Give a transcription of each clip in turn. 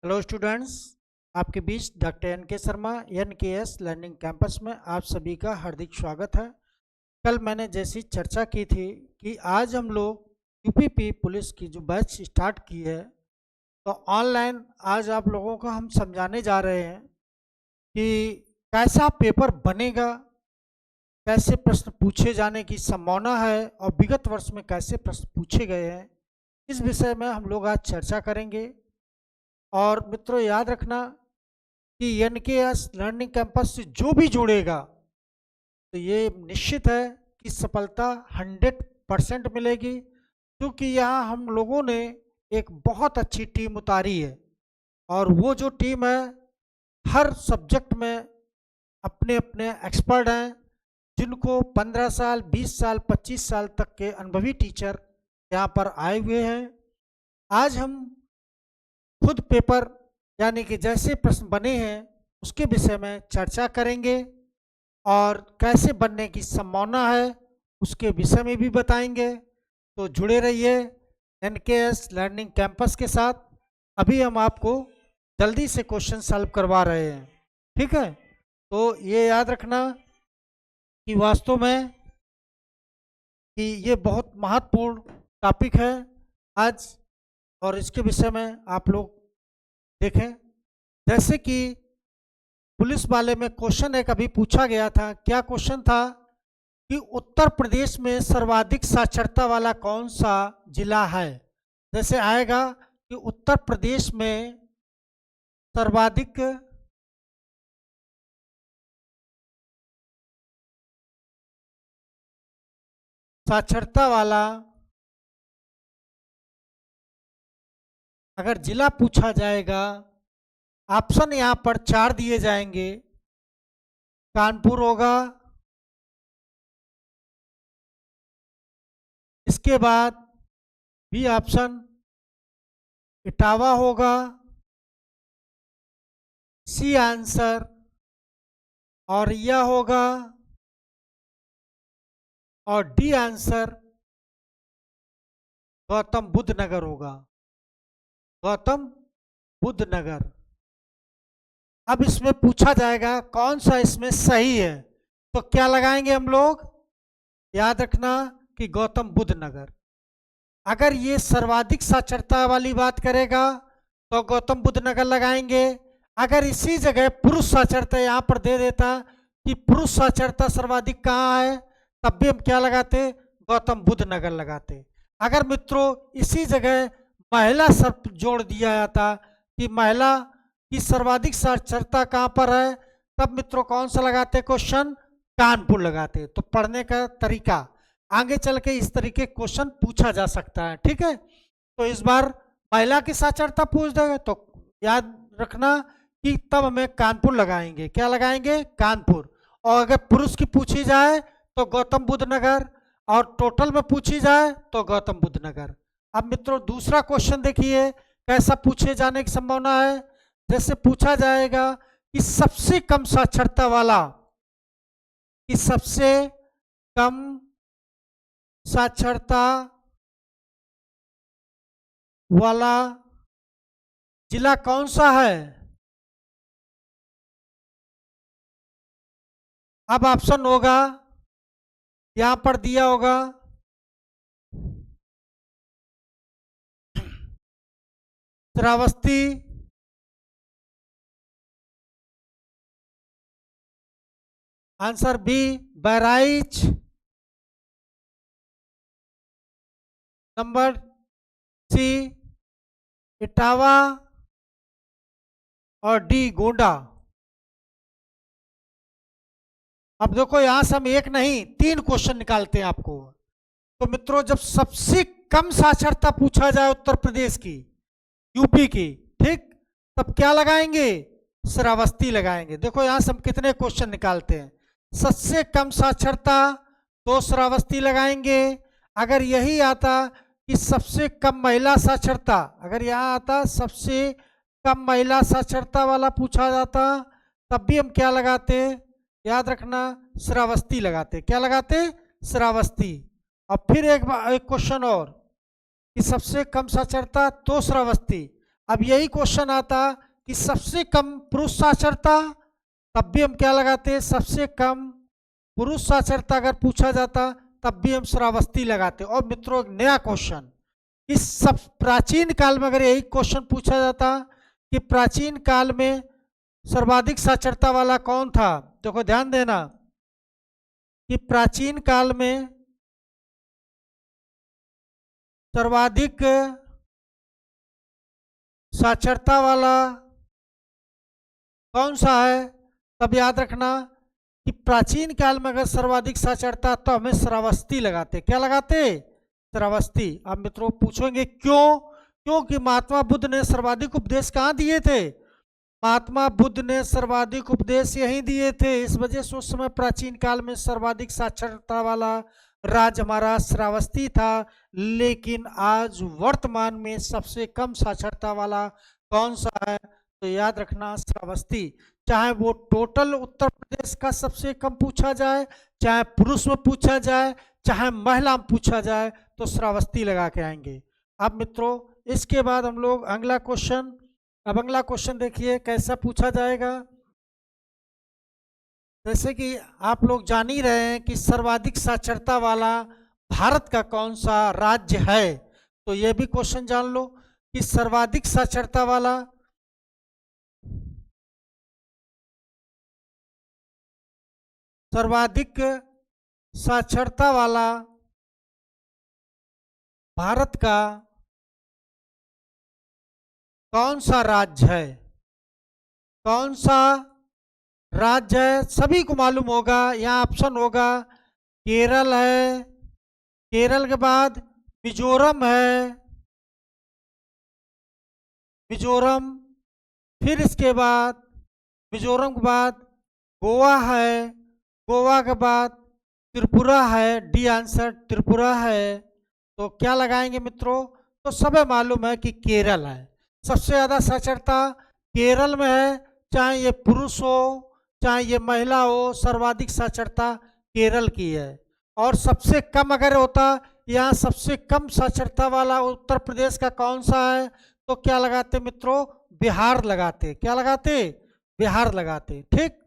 Hello students, आपके बीच doctor N के Sharma NKS learning campus में आप सभी का हार्दिक स्वागत है। कल मैंने जैसी चर्चा की थी कि आज हम लोग UPP पुलिस की जो बैच स्टार्ट की है, तो ऑनलाइन आज आप लोगों को हम समझाने जा रहे हैं कि कैसा पेपर बनेगा, कैसे प्रश्न पूछे जाने की संभावना है और विगत वर्ष में कैसे प्रश्न पूछे गए हैं, इस विषय में हम लोग आज चर्चा करेंगे। और मित्रों, याद रखना कि NKS लर्निंग कैंपस से जो भी जुड़ेगा तो ये निश्चित है कि सफलता 100% मिलेगी, क्योंकि यहाँ हम लोगों ने एक बहुत अच्छी टीम उतारी है और वो जो टीम है हर सब्जेक्ट में अपने अपने एक्सपर्ट हैं, जिनको 15 साल 20 साल 25 साल तक के अनुभवी टीचर यहाँ पर आए हुए हैं। आज हम खुद पेपर यानी कि जैसे प्रश्न बने हैं उसके विषय में चर्चा करेंगे और कैसे बनने की संभावना है उसके विषय में भी बताएंगे। तो जुड़े रहिए NKS लर्निंग कैंपस के साथ। अभी हम आपको जल्दी से क्वेश्चन सॉल्व करवा रहे हैं, ठीक है। तो ये याद रखना कि वास्तव में कि ये बहुत महत्वपूर्ण टॉपिक है आज, और इसके विषय में आप लोग देखें। जैसे कि पुलिस वाले में क्वेश्चन एक अभी पूछा गया था। क्या क्वेश्चन था कि उत्तर प्रदेश में सर्वाधिक साक्षरता वाला कौन सा जिला है। जैसे आएगा कि उत्तर प्रदेश में सर्वाधिक साक्षरता वाला अगर जिला पूछा जाएगा, ऑप्शन यहाँ पर 4 दिए जाएंगे। कानपुर होगा, इसके बाद बी ऑप्शन इटावा होगा, सी आंसर और यह होगा, और डी आंसर गौतम बुद्ध नगर होगा। गौतम बुद्ध नगर। अब इसमें पूछा जाएगा कौन सा इसमें सही है, तो क्या लगाएंगे हम लोग। याद रखना कि गौतम बुद्ध नगर। अगर ये सर्वाधिक साक्षरता वाली बात करेगा तो गौतम बुद्ध नगर लगाएंगे। अगर इसी जगह पुरुष साक्षरता यहाँ पर दे देता कि पुरुष साक्षरता सर्वाधिक कहाँ है, तब भी हम क्या लगाते, गौतम बुद्ध नगर लगाते। अगर मित्रों इसी जगह महिला शब्द जोड़ दिया जाता कि महिला की सर्वाधिक साक्षरता कहाँ पर है, तब मित्रों कौन सा लगाते क्वेश्चन, कानपुर लगाते। तो पढ़ने का तरीका आगे चल के इस तरीके क्वेश्चन पूछा जा सकता है, ठीक है। तो इस बार महिला की साक्षरता पूछ देगा तो याद रखना कि तब हमें कानपुर लगाएंगे। क्या लगाएंगे, कानपुर। और अगर पुरुष की पूछी जाए तो गौतम बुद्ध नगर, और टोटल में पूछी जाए तो गौतम बुद्ध नगर। अब मित्रों दूसरा क्वेश्चन देखिए कैसा पूछे जाने की संभावना है। जैसे पूछा जाएगा कि सबसे कम साक्षरता वाला, कि सबसे कम साक्षरता वाला जिला कौन सा है। अब ऑप्शन होगा यहां पर दिया होगा Shravasti, answer B Bahraich, number C Etawah और डी गोंडा। अब देखो यहां से हम एक नहीं 3 क्वेश्चन निकालते हैं आपको। तो मित्रों जब सबसे कम साक्षरता पूछा जाए उत्तर प्रदेश की, यूपी की, ठीक, तब क्या लगाएंगे, श्रावस्ती लगाएंगे। देखो यहां से हम कितने क्वेश्चन निकालते हैं। सबसे कम साक्षरता तो श्रावस्ती लगाएंगे। अगर यही आता कि सबसे कम महिला साक्षरता, अगर यहाँ आता सबसे कम महिला साक्षरता वाला पूछा जाता, तब भी हम क्या लगाते, याद रखना श्रावस्ती लगाते। क्या लगाते, श्रावस्ती। और फिर एक क्वेश्चन और कि सबसे कम साक्षरता तो श्रावस्ती, अब यही क्वेश्चन आता कि सबसे कम पुरुष साक्षरता, तब भी हम क्या लगाते हैं, सबसे कम पुरुष साक्षरता अगर पूछा जाता तब भी हम श्रावस्ती लगाते। और मित्रों एक नया क्वेश्चन, इस सब प्राचीन काल में अगर यही क्वेश्चन पूछा जाता कि प्राचीन काल में सर्वाधिक साक्षरता वाला कौन था, देखो ध्यान देना कि प्राचीन काल में सर्वाधिक साक्षरता वाला कौन सा है, तब याद रखना कि प्राचीन काल में अगर सर्वाधिक साक्षरता तो हमें श्रावस्ती लगाते। क्या लगाते, श्रावस्ती। अब मित्रों पूछेंगे क्यों, क्योंकि महात्मा बुद्ध ने सर्वाधिक उपदेश कहाँ दिए थे, महात्मा बुद्ध ने सर्वाधिक उपदेश यहीं दिए थे, इस वजह से उस समय प्राचीन काल में सर्वाधिक साक्षरता वाला राज्य हमारा श्रावस्ती था। लेकिन आज वर्तमान में सबसे कम साक्षरता वाला कौन सा है, तो याद रखना श्रावस्ती। चाहे वो टोटल उत्तर प्रदेश का सबसे कम पूछा जाए, चाहे पुरुष में पूछा जाए, चाहे महिला में पूछा जाए, तो श्रावस्ती लगा के आएंगे। अब मित्रों इसके बाद हम लोग अगला क्वेश्चन, अब अगला क्वेश्चन देखिए कैसा पूछा जाएगा। जैसे कि आप लोग जान ही रहे हैं कि सर्वाधिक साक्षरता वाला भारत का कौन सा राज्य है, तो यह भी क्वेश्चन जान लो कि सर्वाधिक साक्षरता वाला भारत का कौन सा राज्य है, कौन सा राज्य है, सभी को मालूम होगा। यहाँ ऑप्शन होगा केरल है, केरल के बाद मिजोरम है, मिजोरम, फिर इसके बाद मिजोरम के बाद गोवा है, गोवा के बाद त्रिपुरा है, डी आंसर त्रिपुरा है। तो क्या लगाएंगे मित्रों, तो सबे मालूम है कि केरल है, सबसे ज़्यादा साक्षरता केरल में है, चाहे ये पुरुष हो चाहे ये महिला हो, सर्वाधिक साक्षरता केरल की है। और सबसे कम अगर होता, यहाँ सबसे कम साक्षरता वाला उत्तर प्रदेश का कौन सा है, तो क्या लगाते मित्रों, बिहार लगाते। क्या लगाते, बिहार लगाते। ठीक,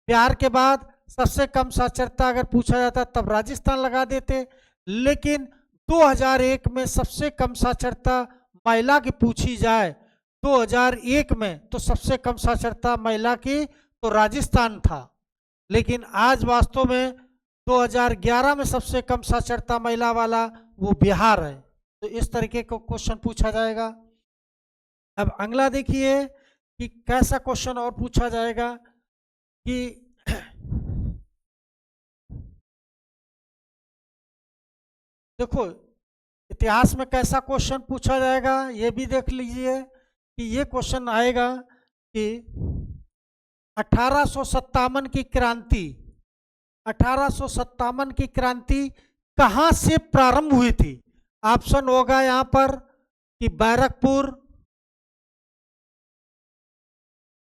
बिहार के बाद सबसे कम साक्षरता अगर पूछा जाता तब राजस्थान लगा देते। लेकिन 2001 में सबसे कम साक्षरता महिला की पूछी जाए 2001 में, तो सबसे कम साक्षरता महिला की तो राजस्थान था। लेकिन आज वास्तव में 2011 में सबसे कम साक्षरता महिला वाला वो बिहार है। तो इस तरीके का क्वेश्चन पूछा जाएगा। अब अगला देखिए कि कैसा क्वेश्चन और पूछा जाएगा कि देखो इतिहास में कैसा क्वेश्चन पूछा जाएगा ये भी देख लीजिए कि ये क्वेश्चन आएगा कि 1857 की क्रांति, 1857 की क्रांति कहाँ से प्रारंभ हुई थी। ऑप्शन होगा यहाँ पर कि बैरकपुर,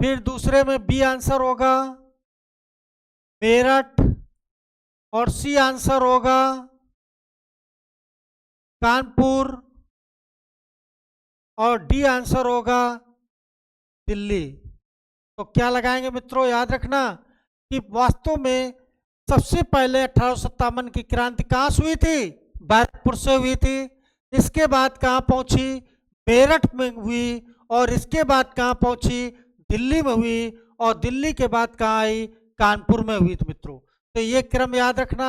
फिर दूसरे में बी आंसर होगा मेरठ, और सी आंसर होगा कानपुर, और डी आंसर होगा दिल्ली। तो क्या लगाएंगे मित्रों, याद रखना कि वास्तव में सबसे पहले 1857 की क्रांति कहाँ से हुई थी, बैरकपुर से हुई थी। इसके बाद कहाँ पहुंची, मेरठ में हुई, और इसके बाद कहाँ पहुंची, दिल्ली में हुई, और दिल्ली के बाद कहाँ आई, कानपुर में हुई। तो मित्रों तो ये क्रम याद रखना,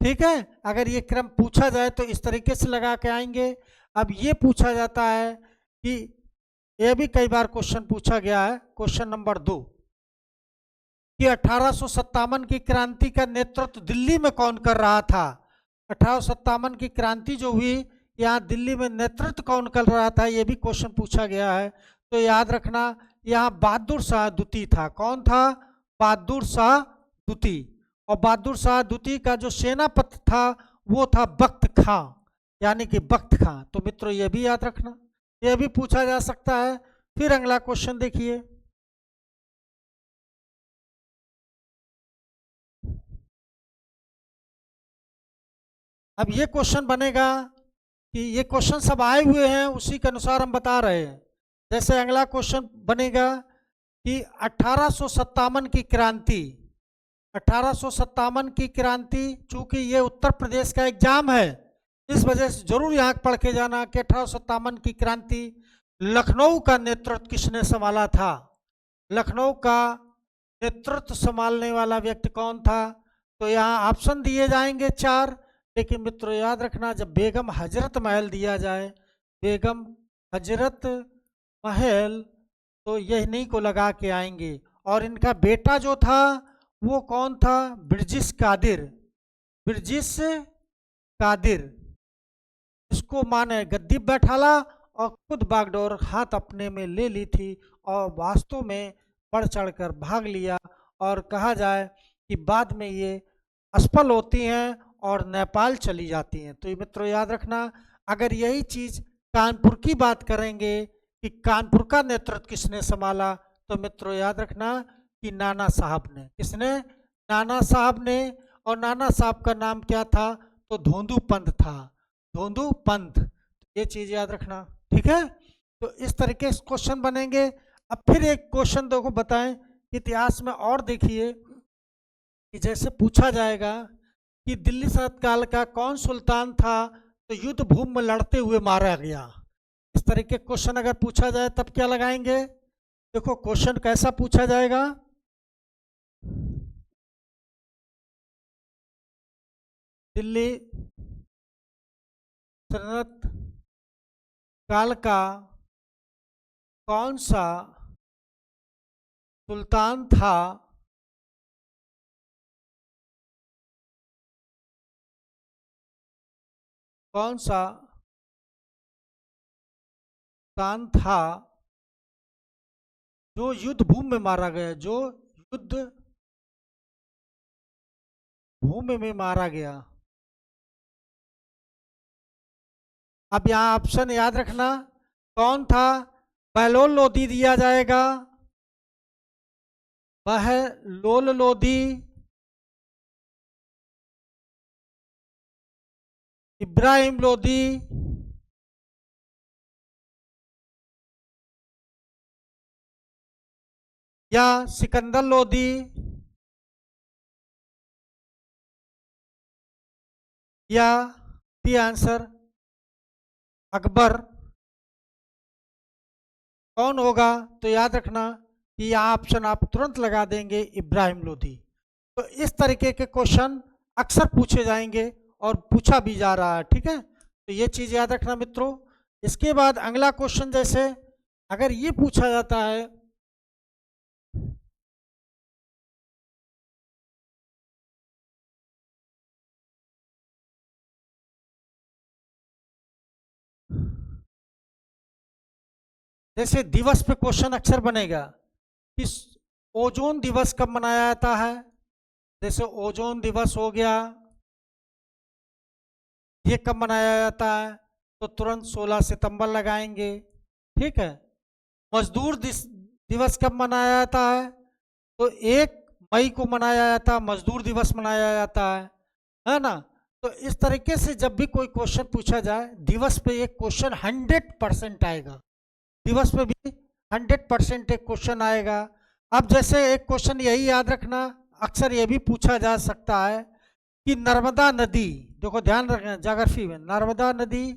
ठीक है। अगर ये क्रम पूछा जाए तो इस तरीके से लगा के आएंगे। अब ये पूछा जाता है कि यह भी कई बार क्वेश्चन पूछा गया है, क्वेश्चन नंबर 2 कि 1857 की क्रांति का नेतृत्व दिल्ली में कौन कर रहा था। 1857 की क्रांति जो हुई यहाँ दिल्ली में नेतृत्व कौन कर रहा था, ये भी क्वेश्चन पूछा गया है। तो याद रखना यहाँ बहादुर शाह द्वितीय था। कौन था, बहादुर शाह द्वितीय। और बहादुर शाह द्वितीय का जो सेनापति था वो था बख्त खां, यानी कि बख्त खां। तो मित्रों ये भी याद रखना, यह भी पूछा जा सकता है। फिर अगला क्वेश्चन देखिए, अब ये क्वेश्चन बनेगा कि ये क्वेश्चन सब आए हुए हैं उसी के अनुसार हम बता रहे हैं जैसे अगला क्वेश्चन बनेगा कि 1857 की क्रांति, 1857 की क्रांति, चूंकि ये उत्तर प्रदेश का एग्जाम है इस वजह से जरूर यहाँ पढ़ के जाना कि 1857 की क्रांति लखनऊ का नेतृत्व किसने संभाला था। लखनऊ का नेतृत्व संभालने वाला व्यक्ति कौन था। तो यहाँ ऑप्शन दिए जाएंगे 4, लेकिन मित्रों याद रखना जब बेगम हजरत महल दिया जाए, बेगम हजरत महल, तो यही को लगा के आएंगे। और इनका बेटा जो था वो कौन था, ब्रिजिश कादिर, ब्रिजिश कादिर। इसको माने गद्दी बैठाला और खुद बागडोर हाथ अपने में ले ली थी और वास्तव में बढ़ चढ़कर भाग लिया। और कहा जाए कि बाद में ये असफल होती हैं और नेपाल चली जाती हैं। तो ये मित्रों याद रखना, अगर यही चीज़ कानपुर की बात करेंगे कि कानपुर का नेतृत्व किसने संभाला, तो मित्रों याद रखना कि नाना साहब ने। किसने, नाना साहब ने। और नाना साहब का नाम क्या था, तो धोंदू पंत था, धोंदू पंत। ये चीज़ याद रखना, ठीक है। तो इस तरीके से क्वेश्चन बनेंगे। अब फिर एक क्वेश्चन देखो बताएं, इतिहास में और देखिए कि जैसे पूछा जाएगा कि दिल्ली सल्तनत काल का कौन सुल्तान था तो युद्ध भूमि में लड़ते हुए मारा गया। इस तरह के क्वेश्चन अगर पूछा जाए तब क्या लगाएंगे। देखो क्वेश्चन कैसा पूछा जाएगा, दिल्ली सल्तनत काल का कौन सा सुल्तान था कौन सा सुल्तान था जो युद्ध भूमि में मारा गया, जो युद्ध भूमि में मारा गया। अब यहाँ ऑप्शन याद रखना कौन था, बहलोल लोधी दिया जाएगा, बहलोल लोधी, इब्राहिम लोधी, या सिकंदर लोधी, या दी आंसर अकबर। कौन होगा, तो याद रखना कि यह ऑप्शन आप तुरंत लगा देंगे, इब्राहिम लोधी। तो इस तरीके के क्वेश्चन अक्सर पूछे जाएंगे और पूछा भी जा रहा है, ठीक है। तो ये चीज़ याद रखना मित्रों। इसके बाद अगला क्वेश्चन, जैसे अगर ये पूछा जाता है जैसे दिवस पे क्वेश्चन अक्सर बनेगा कि ओजोन दिवस कब मनाया जाता है। जैसे ओजोन दिवस हो गया, ये कब मनाया जाता है, तो तुरंत 16 सितंबर लगाएंगे, ठीक है। मजदूर दिवस कब मनाया जाता है, तो 1 मई को मनाया जाता है, मजदूर दिवस मनाया जाता है ना। तो इस तरीके से जब भी कोई क्वेश्चन पूछा जाए दिवस पे एक क्वेश्चन 100% आएगा, दिवस पे भी 100% एक क्वेश्चन आएगा। अब जैसे एक क्वेश्चन यही याद रखना, अक्सर ये भी पूछा जा सकता है कि नर्मदा नदी, देखो ध्यान रखना ज्योग्राफी में, नर्मदा नदी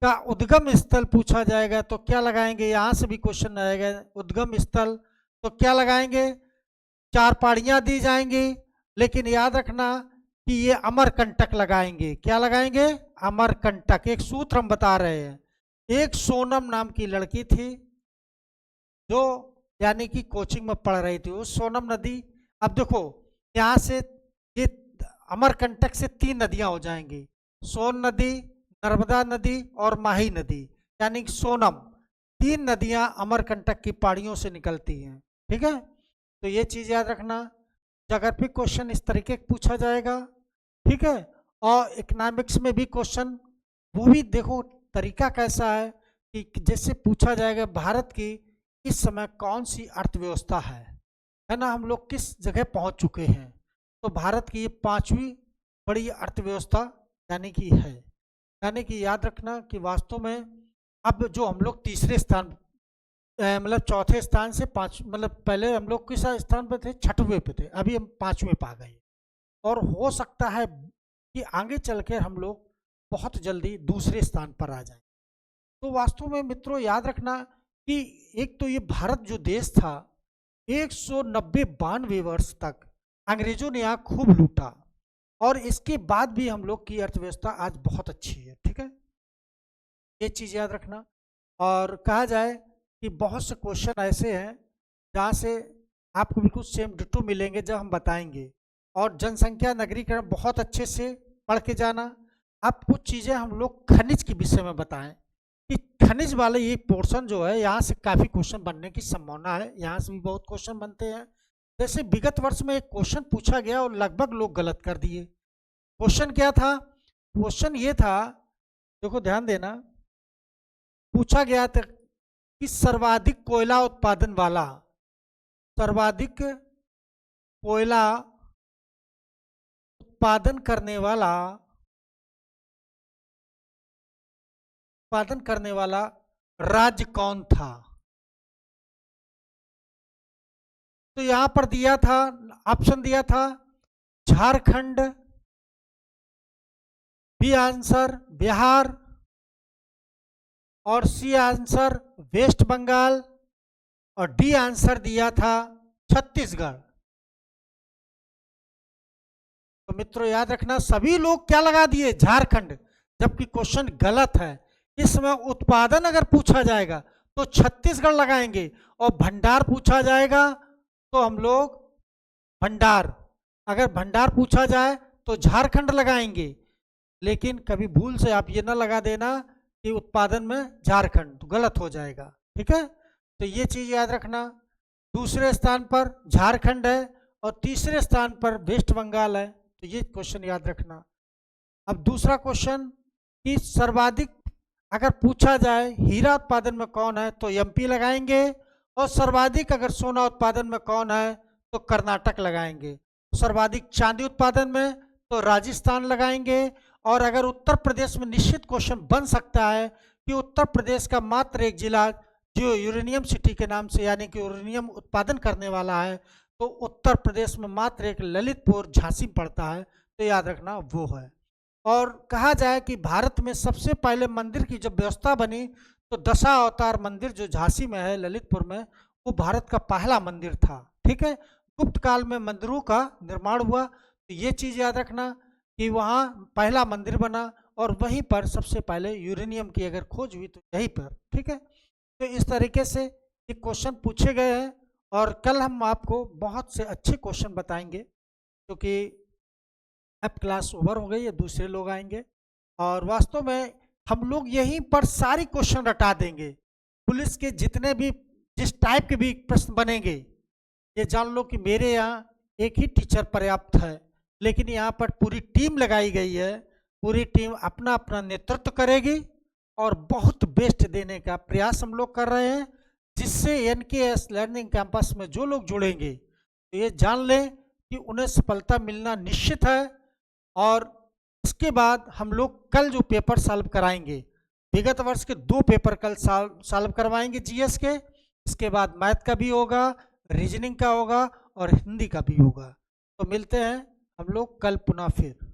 का उद्गम स्थल पूछा जाएगा तो क्या लगाएंगे। यहाँ से भी क्वेश्चन आएगा उद्गम स्थल, तो क्या लगाएंगे, 4 पहाड़ियाँ दी जाएंगी, लेकिन याद रखना कि ये अमरकंटक लगाएंगे। क्या लगाएंगे, अमरकंटक। एक सूत्र हम बता रहे हैं, एक सोनम नाम की लड़की थी जो यानी कि कोचिंग में पढ़ रही थी, उस सोनम नदी। अब देखो यहाँ से ये अमरकंटक से 3 नदियाँ हो जाएंगी, सोन नदी, नर्मदा नदी और माही नदी, यानी कि सोनम। 3 नदियाँ अमरकंटक की पहाड़ियों से निकलती हैं, ठीक है। तो ये चीज़ याद रखना, ज्योग्राफी क्वेश्चन इस तरीके से पूछा जाएगा, ठीक है। और इकोनॉमिक्स में भी क्वेश्चन, वो भी देखो तरीका कैसा है कि जैसे पूछा जाएगा भारत की इस समय कौन सी अर्थव्यवस्था है ना, हम लोग किस जगह पहुंच चुके हैं। तो भारत की ये 5वीं बड़ी अर्थव्यवस्था यानी कि है, यानी कि याद रखना कि वास्तव में अब जो हम लोग तीसरे स्थान, मतलब चौथे स्थान से पाँच, मतलब पहले हम लोग किस स्थान पे थे, छठवें पे थे, अभी हम पाँचवें पे आ गए। और हो सकता है कि आगे चल कर हम लोग बहुत जल्दी दूसरे स्थान पर आ जाएं। तो वास्तव में मित्रों याद रखना कि एक तो ये भारत जो देश था, 190-92 वर्ष तक अंग्रेजों ने यहाँ खूब लूटा, और इसके बाद भी हम लोग की अर्थव्यवस्था आज बहुत अच्छी है। ठीक है, ये चीज़ याद रखना। और कहा जाए कि बहुत से क्वेश्चन ऐसे हैं जहाँ से आपको बिल्कुल सेम डिटो मिलेंगे जब हम बताएंगे। और जनसंख्या नगरीकरण बहुत अच्छे से पढ़ के जाना। अब कुछ चीज़ें हम लोग खनिज के विषय में बताएं कि खनिज वाले ये पोर्शन जो है, यहाँ से काफ़ी क्वेश्चन बनने की संभावना है, यहाँ से भी बहुत क्वेश्चन बनते हैं। जैसे विगत वर्ष में एक क्वेश्चन पूछा गया और लगभग लोग गलत कर दिए। क्वेश्चन क्या था? क्वेश्चन ये था, देखो ध्यान देना, पूछा गया था कि सर्वाधिक कोयला उत्पादन वाला, सर्वाधिक कोयला उत्पादन करने वाला राज्य कौन था? तो यहां पर दिया था, ऑप्शन दिया था झारखंड, बी आंसर बिहार, और सी आंसर वेस्ट बंगाल, और डी आंसर दिया था छत्तीसगढ़। तो मित्रों याद रखना, सभी लोग क्या लगा दिए? झारखंड, जबकि क्वेश्चन गलत है। इसमें उत्पादन अगर पूछा जाएगा तो छत्तीसगढ़ लगाएंगे, और भंडार पूछा जाएगा तो हम लोग भंडार, अगर भंडार पूछा जाए तो झारखंड लगाएंगे। लेकिन कभी भूल से आप ये ना लगा देना कि उत्पादन में झारखंड, तो गलत हो जाएगा। ठीक है, तो ये चीज़ याद रखना। दूसरे स्थान पर झारखंड है और तीसरे स्थान पर वेस्ट बंगाल है, तो ये क्वेश्चन याद रखना। अब दूसरा क्वेश्चन कि सर्वाधिक अगर पूछा जाए हीरा उत्पादन में कौन है तो एमपी लगाएंगे, और सर्वाधिक अगर सोना उत्पादन में कौन है तो कर्नाटक लगाएंगे। सर्वाधिक चांदी उत्पादन में तो राजस्थान लगाएंगे। और अगर उत्तर प्रदेश में निश्चित क्वेश्चन बन सकता है कि उत्तर प्रदेश का मात्र एक जिला जो यूरेनियम सिटी के नाम से, यानी कि यूरेनियम उत्पादन करने वाला है, तो उत्तर प्रदेश में मात्र एक ललितपुर झांसी पड़ता है, तो याद रखना वो है। और कहा जाए कि भारत में सबसे पहले मंदिर की जब व्यवस्था बनी तो दशा अवतार मंदिर जो झांसी में है, ललितपुर में, वो भारत का पहला मंदिर था। ठीक है, गुप्त काल में मंदिरों का निर्माण हुआ, तो ये चीज़ याद रखना कि वहाँ पहला मंदिर बना, और वहीं पर सबसे पहले यूरेनियम की अगर खोज हुई तो यहीं पर। ठीक है, तो इस तरीके से ये क्वेश्चन पूछे गए हैं, और कल हम आपको बहुत से अच्छे क्वेश्चन बताएंगे, क्योंकि अब क्लास ओवर हो गई है, दूसरे लोग आएंगे। और वास्तव में हम लोग यहीं पर सारी क्वेश्चन रटा देंगे। पुलिस के जितने भी जिस टाइप के भी प्रश्न बनेंगे, ये जान लो कि मेरे यहाँ एक ही टीचर पर्याप्त है, लेकिन यहाँ पर पूरी टीम लगाई गई है। पूरी टीम अपना अपना नेतृत्व करेगी और बहुत बेस्ट देने का प्रयास हम लोग कर रहे हैं, जिससे एनकेएस लर्निंग कैंपस में जो लोग जुड़ेंगे तो ये जान लें कि उन्हें सफलता मिलना निश्चित है। और इसके बाद हम लोग कल जो पेपर सॉल्व कराएंगे, विगत वर्ष के 2 पेपर कल सॉल्व करवाएंगे जीएस के। इसके बाद मैथ का भी होगा, रीजनिंग का होगा और हिंदी का भी होगा। तो मिलते हैं हम लोग कल पुनः फिर।